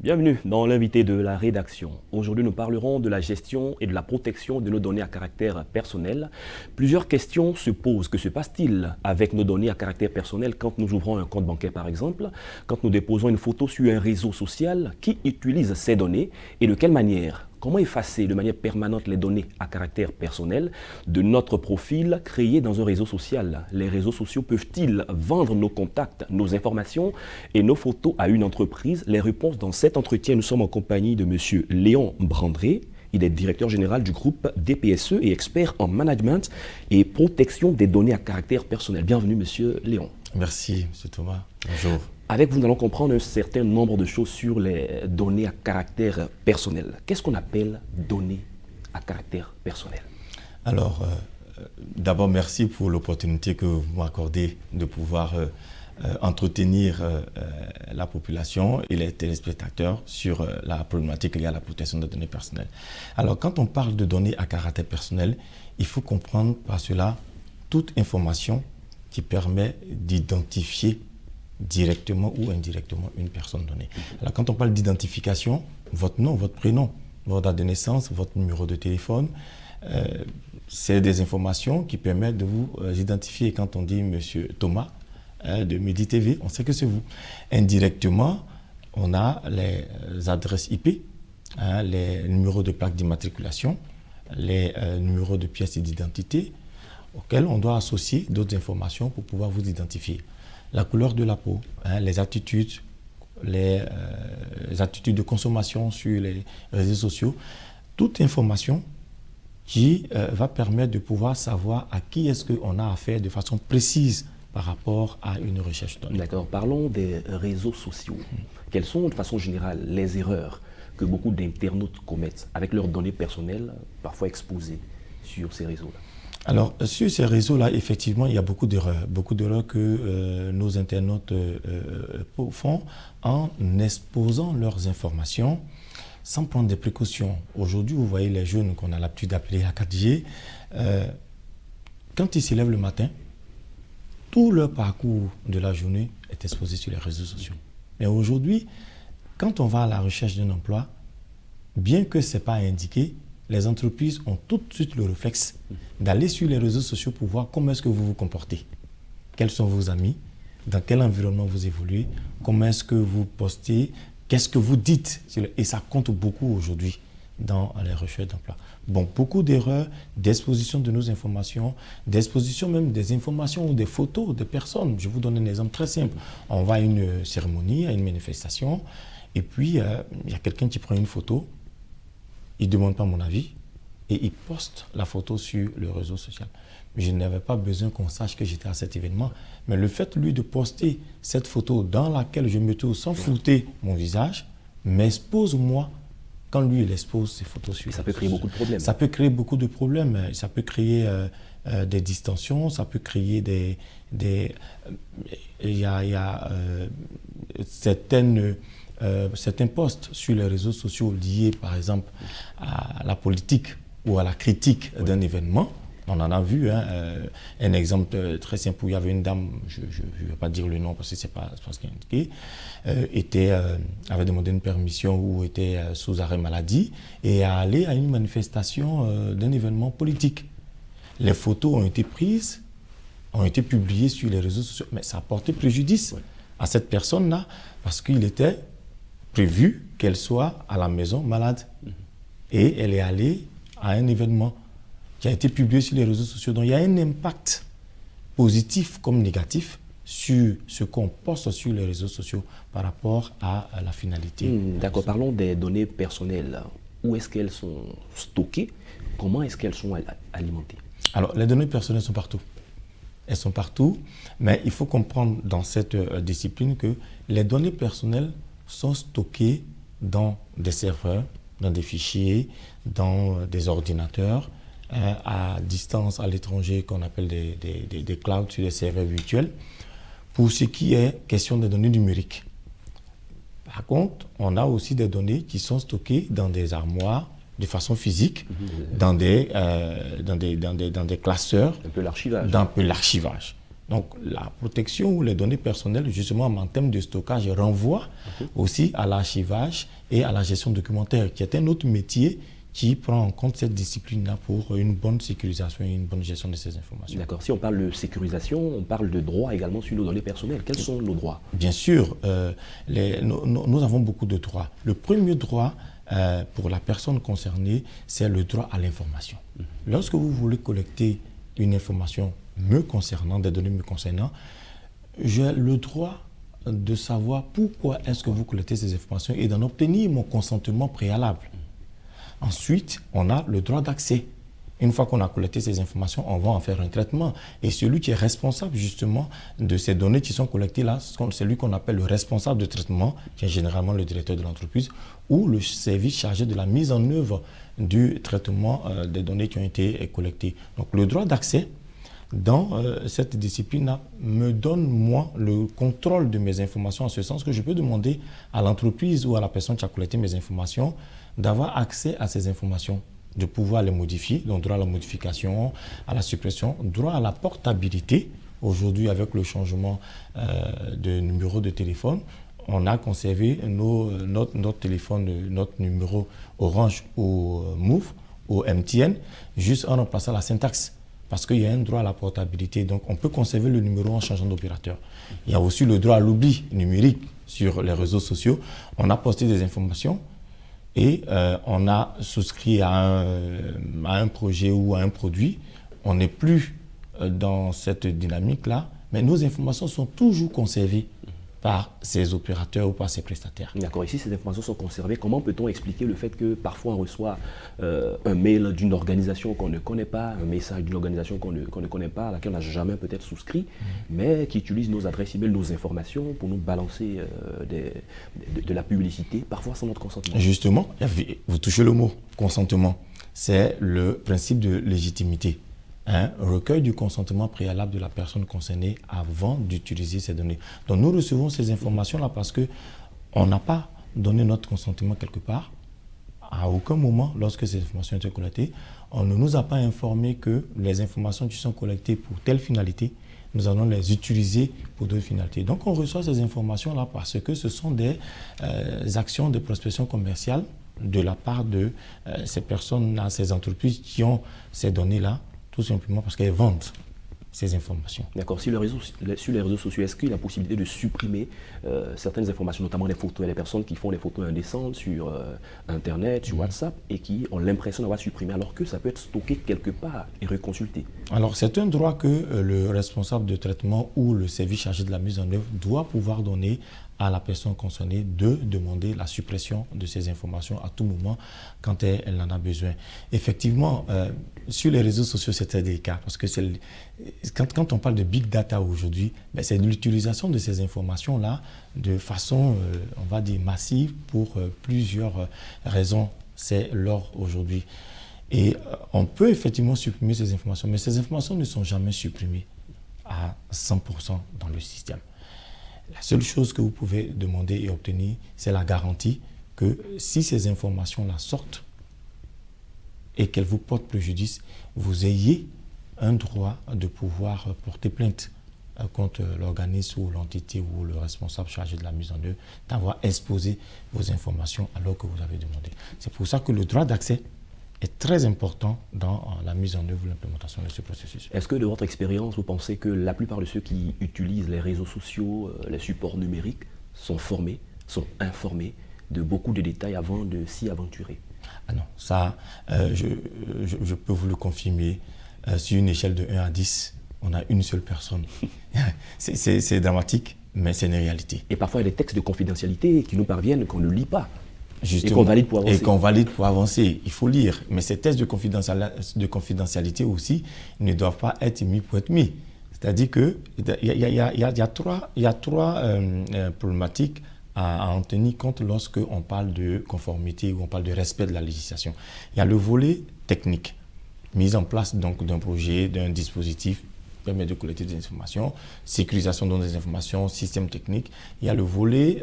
Bienvenue dans l'invité de la rédaction. Aujourd'hui, nous parlerons de la gestion et de la protection de nos données à caractère personnel. Plusieurs questions se posent. Que se passe-t-il avec nos données à caractère personnel quand nous ouvrons un compte bancaire, par exemple, quand nous déposons une photo sur un réseau social? Qui utilise ces données et de quelle manière? Comment effacer de manière permanente les données à caractère personnel de notre profil créé dans un réseau social? Les réseaux sociaux peuvent-ils vendre nos contacts, nos informations et nos photos à une entreprise? Les réponses dans cet entretien, nous sommes en compagnie de M. Léon Brandré. Il est directeur général du groupe DPSE et expert en management et protection des données à caractère personnel. Bienvenue, M. Léon. Merci, M. Thomas. Bonjour. Avec vous, nous allons comprendre un certain nombre de choses sur les données à caractère personnel. Qu'est-ce qu'on appelle données à caractère personnel? Alors, d'abord, merci pour l'opportunité que vous m'accordez de pouvoir entretenir la population et les téléspectateurs sur la problématique liée à la protection des données personnelles. Alors, quand on parle de données à caractère personnel, il faut comprendre par cela toute information qui permet d'identifier directement ou indirectement une personne donnée. Alors, quand on parle d'identification, votre nom, votre prénom, votre date de naissance, votre numéro de téléphone, c'est des informations qui permettent de vous identifier. Quand on dit Monsieur Thomas de Midi TV, on sait que c'est vous. Indirectement, on a les adresses IP, les numéros de plaque d'immatriculation, les numéros de pièces d'identité auxquels on doit associer d'autres informations pour pouvoir vous identifier. La couleur de la peau, les attitudes de consommation sur les réseaux sociaux, toute information qui va permettre de pouvoir savoir à qui est-ce qu'on a affaire de façon précise par rapport à une recherche donnée. D'accord. Parlons des réseaux sociaux. Quelles sont de façon générale les erreurs que beaucoup d'internautes commettent avec leurs données personnelles, parfois exposées sur ces réseaux-là? Alors, sur ces réseaux-là, effectivement, il y a beaucoup d'erreurs que nos internautes font en exposant leurs informations sans prendre des précautions. Aujourd'hui, vous voyez les jeunes qu'on a l'habitude d'appeler la 4G, quand ils se lèvent le matin, tout leur parcours de la journée est exposé sur les réseaux sociaux. Mais aujourd'hui, quand on va à la recherche d'un emploi, bien que ce n'est pas indiqué, les entreprises ont tout de suite le réflexe d'aller sur les réseaux sociaux pour voir comment est-ce que vous vous comportez. Quels sont vos amis, dans quel environnement vous évoluez, comment est-ce que vous postez, qu'est-ce que vous dites. Et ça compte beaucoup aujourd'hui dans les recherches d'emploi. Bon, beaucoup d'erreurs d'exposition de nos informations, d'exposition même des informations ou des photos de personnes. Je vous donne un exemple très simple. On va à une cérémonie, à une manifestation, et puis il y a quelqu'un qui prend une photo. Il ne demande pas mon avis et il poste la photo sur le réseau social. Je n'avais pas besoin qu'on sache que j'étais à cet événement. Mais le fait, lui, de poster cette photo dans laquelle je me trouve sans flouter mon visage, m'expose moi quand lui, il expose ses photos sur ça peut créer beaucoup de problèmes. Ça peut créer beaucoup de problèmes. Ça peut créer des distensions, ça peut créer il y a certains posts sur les réseaux sociaux liés, par exemple, à la politique ou à la critique d'un événement. On en a vu un exemple très simple où il y avait une dame, je ne vais pas dire le nom parce que ce n'est pas ce qui est indiqué, avait demandé une permission ou était sous arrêt maladie et est allée à une manifestation d'un événement politique. Les photos ont été prises, ont été publiées sur les réseaux sociaux, mais ça a porté préjudice à cette personne-là parce qu'il était prévu qu'elle soit à la maison malade. Et elle est allée à un événement qui a été publié sur les réseaux sociaux. Donc il y a un impact positif comme négatif sur ce qu'on poste sur les réseaux sociaux par rapport à la finalité. D'accord, parlons des données personnelles. Où est-ce qu'elles sont stockées? Comment est-ce qu'elles sont alimentées? Alors les données personnelles sont partout. Elles sont partout, mais il faut comprendre dans cette discipline que les données personnelles sont stockées dans des serveurs, dans des fichiers, dans des ordinateurs, à distance à l'étranger qu'on appelle des clouds sur des serveurs virtuels, pour ce qui est question des données numériques. Par contre, on a aussi des données qui sont stockées dans des armoires de façon physique, dans des classeurs, un peu l'archivage. Dans un peu l'archivage. Donc la protection ou les données personnelles, justement en termes de stockage, renvoie aussi à l'archivage et à la gestion documentaire, qui est un autre métier qui prend en compte cette discipline-là pour une bonne sécurisation et une bonne gestion de ces informations. D'accord. Si on parle de sécurisation, on parle de droits également sur nos données personnelles. Quels sont nos droits? Bien sûr, nous avons beaucoup de droits. Le premier droit pour la personne concernée, c'est le droit à l'information. Lorsque vous voulez collecter une information me concernant, des données me concernant, j'ai le droit de savoir pourquoi est-ce que vous collectez ces informations et d'en obtenir mon consentement préalable. Ensuite, on a le droit d'accès. Une fois qu'on a collecté ces informations, on va en faire un traitement. Et celui qui est responsable justement de ces données qui sont collectées là, c'est lui qu'on appelle le responsable de traitement, qui est généralement le directeur de l'entreprise, ou le service chargé de la mise en œuvre du traitement des données qui ont été collectées. Donc le droit d'accès dans cette discipline-là me donne, moi, le contrôle de mes informations, en ce sens que je peux demander à l'entreprise ou à la personne qui a collecté mes informations d'avoir accès à ces informations, de pouvoir les modifier, donc droit à la modification, à la suppression, droit à la portabilité. Aujourd'hui, avec le changement de numéro de téléphone, on a conservé notre téléphone, notre numéro Orange ou Move ou MTN, juste en remplaçant la syntaxe. Parce qu'il y a un droit à la portabilité, donc on peut conserver le numéro en changeant d'opérateur. Il y a aussi le droit à l'oubli numérique sur les réseaux sociaux. On a posté des informations et on a souscrit à un projet ou à un produit. On n'est plus dans cette dynamique-là, mais nos informations sont toujours conservées par ces opérateurs ou par ces prestataires. D'accord. Ici, ces informations sont conservées. Comment peut-on expliquer le fait que parfois on reçoit un mail d'une organisation qu'on ne connaît pas, un message d'une organisation qu'on ne connaît pas, à laquelle on n'a jamais peut-être souscrit, mais qui utilise nos adresses email, nos informations pour nous balancer de la publicité, parfois sans notre consentement? Justement, vous touchez le mot consentement. C'est le principe de légitimité. Recueil du consentement préalable de la personne concernée avant d'utiliser ces données. Donc nous recevons ces informations-là parce qu'on n'a pas donné notre consentement quelque part. À aucun moment, lorsque ces informations ont été collectées, on ne nous a pas informé que les informations qui sont collectées pour telle finalité, nous allons les utiliser pour d'autres finalités. Donc on reçoit ces informations-là parce que ce sont des actions de prospection commerciale de la part de ces personnes-là, ces entreprises qui ont ces données-là, tout simplement parce qu'elles vendent ces informations. D'accord. Sur les réseaux sociaux, est-ce qu'il y a la possibilité de supprimer certaines informations, notamment les photos? Il y a des personnes qui font des photos indécentes sur Internet, sur WhatsApp, et qui ont l'impression d'avoir supprimé, alors que ça peut être stocké quelque part et reconsulté. Alors, c'est un droit que le responsable de traitement ou le service chargé de la mise en œuvre doit pouvoir donner à la personne concernée de demander la suppression de ces informations à tout moment quand elle en a besoin. Effectivement, sur les réseaux sociaux, c'est très délicat parce que quand on parle de big data aujourd'hui, c'est l'utilisation de ces informations-là de façon, on va dire, massive pour plusieurs raisons. C'est l'or aujourd'hui. Et on peut effectivement supprimer ces informations, mais ces informations ne sont jamais supprimées à 100% dans le système. La seule chose que vous pouvez demander et obtenir, c'est la garantie que si ces informations-là sortent et qu'elles vous portent préjudice, vous ayez un droit de pouvoir porter plainte contre l'organisme ou l'entité ou le responsable chargé de la mise en œuvre d'avoir exposé vos informations alors que vous avez demandé. C'est pour ça que le droit d'accès est très important dans la mise en œuvre ou l'implémentation de ce processus. Est-ce que de votre expérience, vous pensez que la plupart de ceux qui utilisent les réseaux sociaux, les supports numériques, sont formés, sont informés de beaucoup de détails avant de s'y aventurer? Ah non, ça, je peux vous le confirmer. Sur une échelle de 1 à 10, on a une seule personne. C'est dramatique, mais c'est une réalité. Et parfois, il y a des textes de confidentialité qui nous parviennent qu'on ne lit pas. Justement, et qu'on valide pour avancer. Et qu'on valide pour avancer. Il faut lire. Mais ces tests de confidentialité aussi ne doivent pas être mis pour être mis. C'est-à-dire qu'il y a trois problématiques à en tenir compte lorsqu'on parle de conformité ou on parle de respect de la législation. Il y a le volet technique, mise en place donc d'un projet, d'un dispositif permet de collecter des informations, sécurisation des informations, système technique. Il y a le volet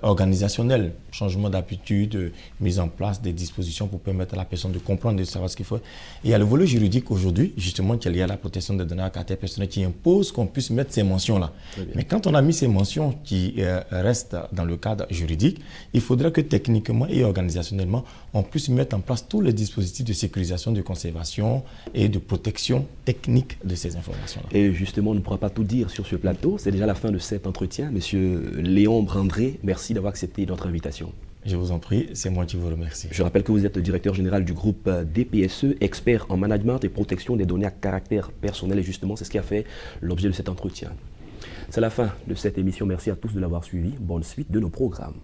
organisationnel, changement d'habitude, mise en place des dispositions pour permettre à la personne de comprendre, de savoir ce qu'il faut. Et il y a le volet juridique aujourd'hui, justement, qui est lié à la protection des données à caractère personnel, qui impose qu'on puisse mettre ces mentions-là. Mais quand on a mis ces mentions qui restent dans le cadre juridique, il faudrait que techniquement et organisationnellement, on puisse mettre en place tous les dispositifs de sécurisation, de conservation et de protection technique de ces informations-là. Et justement, on ne pourra pas tout dire sur ce plateau. C'est déjà la fin de cet entretien. Monsieur Léon Brandré, merci d'avoir accepté notre invitation. Je vous en prie, c'est moi qui vous remercie. Je rappelle que vous êtes le directeur général du groupe DPSE, expert en management et protection des données à caractère personnel. Et justement, c'est ce qui a fait l'objet de cet entretien. C'est la fin de cette émission. Merci à tous de l'avoir suivi. Bonne suite de nos programmes.